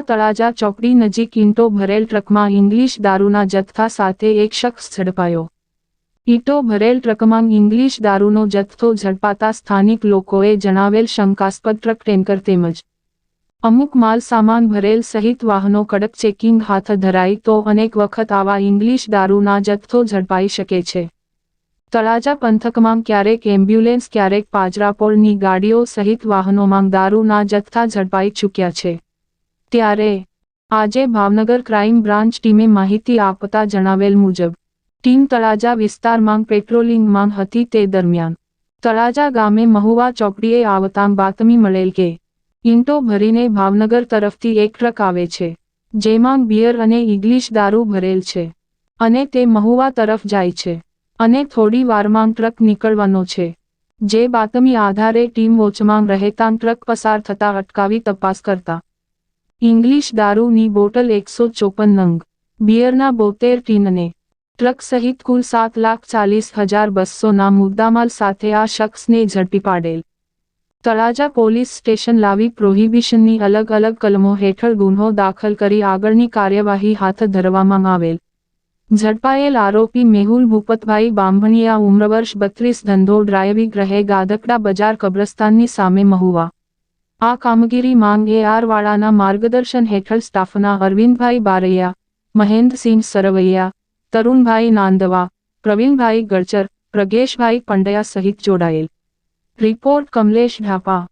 તળાજા ચોકડી નજીક ઈંટો ભરેલ ટ્રકમાં ઇંગ્લિશ દારૂના જથ્થા સાથે એક શખ્સ ઝડપાયો। ઈંટો ભરેલ ટ્રકમાં ઇંગ્લિશ દારૂનો જથ્થો ઝડપાતા સ્થાનિક લોકોએ જણાવેલ શંકાસ્પદ ટ્રક ટેન્કર તેમજ અમુક માલ સામાન ભરેલ સહિત વાહનો કડક ચેકિંગ હાથ ધરાઈ તો અનેક વખત આવા ઇંગ્લિશ દારૂના જથ્થો ઝડપાઈ શકે છે। તળાજા પંથકમાં ક્યારેક એમ્બ્યુલન્સ ક્યારેક પાજરાપોળની ગાડીઓ સહિત વાહનોમાં દારૂના જથ્થા ઝડપાઈ ચૂક્યા છે। ત્યારે આજે ભાવનગર ક્રાઇમ બ્રાન્ચ ટીમે માહિતી આપતા જણાવેલ મુજબ ટીમ તળાજા વિસ્તારમાં પેટ્રોલિંગમાં હતી તે દરમિયાન તળાજા ગામે મહુવા ચોકડીએ આવતાં બાતમી મળેલ કે ઈંટો ભરીને ભાવનગર તરફથી એક ટ્રક આવે છે જેમાં બિયર અને ઇંગ્લિશ દારૂ ભરેલ છે અને તે મહુવા તરફ જાય છે અને થોડી વારમાં ટ્રક નીકળવાનો છે। જે બાતમી આધારે ટીમ વોચમાં રહેતાં ટ્રક પસાર થતાં અટકાવી તપાસ કરતા ઇંગ્લિશ દારૂની બોટલ 154 નંગ, બિયરના 72 ટીન અને ટ્રક સહિત કુલ 7,40,200ના મુદ્દામાલ સાથે આ શખ્સને ઝડપી પાડેલ। તળાજા પોલીસ સ્ટેશન લાવી પ્રોહિબિશનની અલગ અલગ કલમો હેઠળ ગુન્હો દાખલ કરી આગળની કાર્યવાહી હાથ ધરવામાં આવેલ। ઝડપાયેલ આરોપી મેહુલ ભૂપતભાઈ બાંભણિયા ઉમ્ર વર્ષ 32 ધંધો ડ્રાઇવિંગ રહે ગાધકડા બજાર કબ્રસ્તાનની સામે મહુવા। આ કામગીરી માંગ AR વાળાના માર્ગદર્શન હેઠળ સ્ટાફના અરવિંદભાઈ બારૈયા, મહેન્દ્રસિંહ સરવૈયા, તરુણભાઈ નાંદવા, પ્રવીણભાઈ ગળચર, પ્રગેશભાઈ પંડ્યા સહિત જોડાયેલ। રિપોર્ટ કમલેશ ઢાપા।